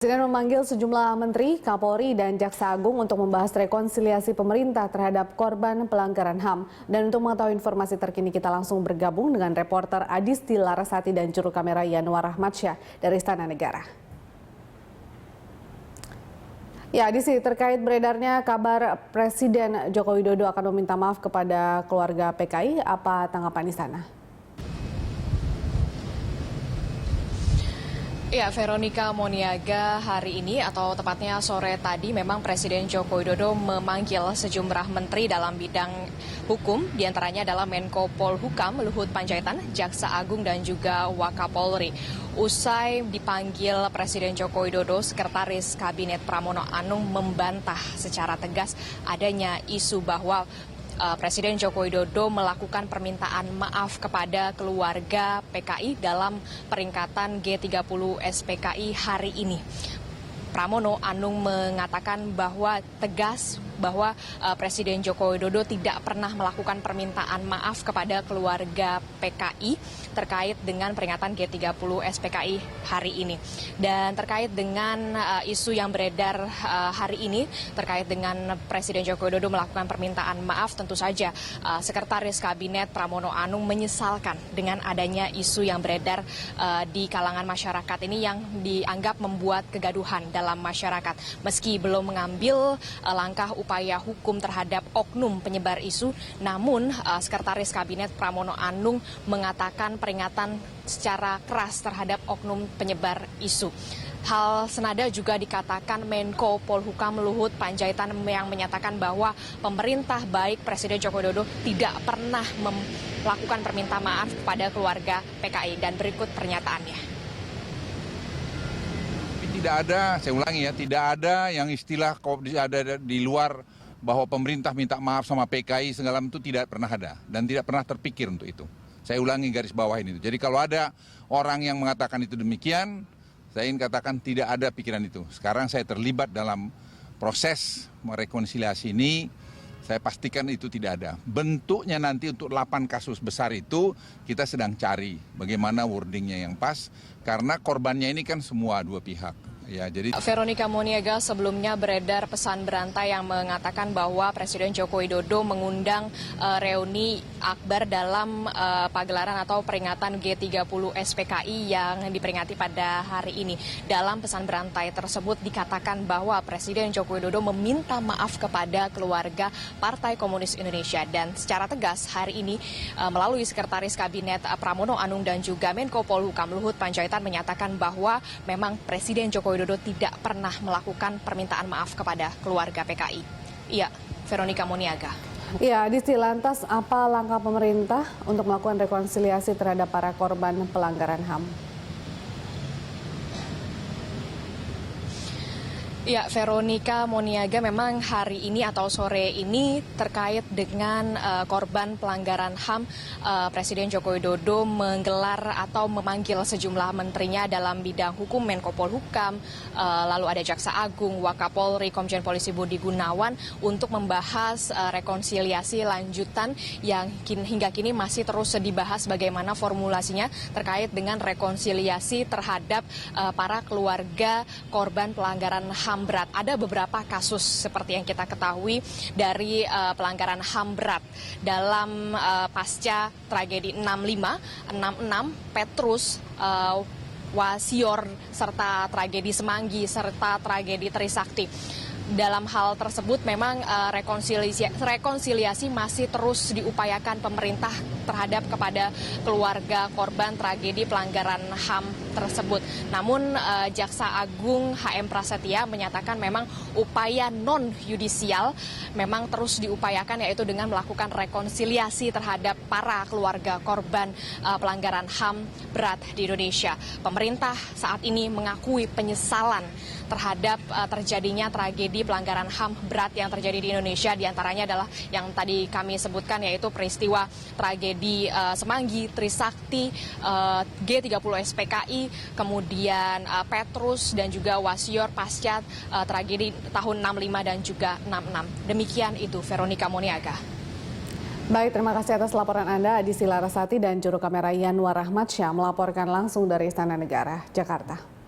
Presiden memanggil sejumlah menteri, Kapolri, dan Jaksa Agung untuk membahas rekonsiliasi pemerintah terhadap korban pelanggaran HAM. Dan untuk mengetahui informasi terkini kita langsung bergabung dengan reporter Adisti Larasati dan juru kamera Yanwar Rahmatsyah dari Istana Negara. Ya, Adisti, terkait beredarnya kabar Presiden Joko Widodo akan meminta maaf kepada keluarga PKI, apa tanggapan Istana? Ya, Veronica Moniaga, hari ini atau tepatnya sore tadi memang Presiden Joko Widodo memanggil sejumlah menteri dalam bidang hukum, diantaranya adalah Menko Polhukam Luhut Panjaitan, Jaksa Agung dan juga Wakapolri. Usai dipanggil Presiden Joko Widodo, Sekretaris Kabinet Pramono Anung membantah secara tegas adanya isu bahwa Presiden Joko Widodo melakukan permintaan maaf kepada keluarga PKI dalam peringkatan G30 SPKI hari ini. Pramono Anung mengatakan bahwa Presiden Joko Widodo tidak pernah melakukan permintaan maaf kepada keluarga PKI terkait dengan peringatan G30 SPKI hari ini. Dan terkait dengan isu yang beredar hari ini terkait dengan Presiden Joko Widodo melakukan permintaan maaf, tentu saja Sekretaris Kabinet Pramono Anung menyesalkan dengan adanya isu yang beredar di kalangan masyarakat ini yang dianggap membuat kegaduhan dalam masyarakat. Meski belum mengambil langkah upaya hukum terhadap oknum penyebar isu, namun Sekretaris Kabinet Pramono Anung mengatakan peringatan secara keras terhadap oknum penyebar isu. Hal senada juga dikatakan Menko Polhukam Luhut Panjaitan yang menyatakan bahwa pemerintah baik Presiden Joko Widodo tidak pernah melakukan permintaan maaf kepada keluarga PKI, dan berikut pernyataannya. Tidak ada, saya ulangi ya, tidak ada yang istilah ada di luar bahwa pemerintah minta maaf sama PKI segala itu tidak pernah ada dan tidak pernah terpikir untuk itu. Saya ulangi garis bawah ini. Jadi kalau ada orang yang mengatakan itu demikian, saya ingin katakan tidak ada pikiran itu. Sekarang saya terlibat dalam proses merekonsiliasi ini, saya pastikan itu tidak ada. Bentuknya nanti untuk 8 kasus besar itu kita sedang cari bagaimana wordingnya yang pas, karena korbannya ini kan semua dua pihak. Ya, jadi Veronica Moniaga, sebelumnya beredar pesan berantai yang mengatakan bahwa Presiden Joko Widodo mengundang reuni akbar dalam pagelaran atau peringatan G30 SPKI yang diperingati pada hari ini. Dalam pesan berantai tersebut dikatakan bahwa Presiden Joko Widodo meminta maaf kepada keluarga Partai Komunis Indonesia, dan secara tegas hari ini melalui Sekretaris Kabinet Pramono Anung dan juga Menko Polhukam Luhut Panjaitan menyatakan bahwa memang Presiden Joko Widodo tidak pernah melakukan permintaan maaf kepada keluarga PKI. Iya, Veronica Moniaga. Ya, Adisti, lantas apa langkah pemerintah untuk melakukan rekonsiliasi terhadap para korban pelanggaran HAM? Ya, Veronica Moniaga, memang hari ini atau sore ini terkait dengan korban pelanggaran HAM, Presiden Joko Widodo menggelar atau memanggil sejumlah menterinya dalam bidang hukum, Menko Polhukam, lalu ada Jaksa Agung, Wakapolri, Komjen Polisi Budi Gunawan untuk membahas rekonsiliasi lanjutan yang hingga kini masih terus dibahas bagaimana formulasinya terkait dengan rekonsiliasi terhadap para keluarga korban pelanggaran HAM berat. Ada beberapa kasus seperti yang kita ketahui dari pelanggaran HAM berat dalam pasca tragedi 65, 66, Petrus, Wasior, serta tragedi Semanggi, serta tragedi Trisakti. Dalam hal tersebut memang rekonsiliasi masih terus diupayakan pemerintah terhadap kepada keluarga korban tragedi pelanggaran HAM tersebut. Namun Jaksa Agung HM Prasetya menyatakan memang upaya non-yudisial memang terus diupayakan, yaitu dengan melakukan rekonsiliasi terhadap para keluarga korban pelanggaran HAM berat di Indonesia. Pemerintah saat ini mengakui penyesalan terhadap terjadinya tragedi pelanggaran HAM berat yang terjadi di Indonesia, diantaranya adalah yang tadi kami sebutkan, yaitu peristiwa tragedi Semanggi, Trisakti, G30 SPKI, kemudian Petrus dan juga Wasior pasca tragedi tahun 65 dan juga 66. Demikian itu, Veronica Moniaga. Baik, terima kasih atas laporan Anda, Adisti Larasati dan juru kamera Yanwar Rahmatsyah melaporkan langsung dari Istana Negara, Jakarta.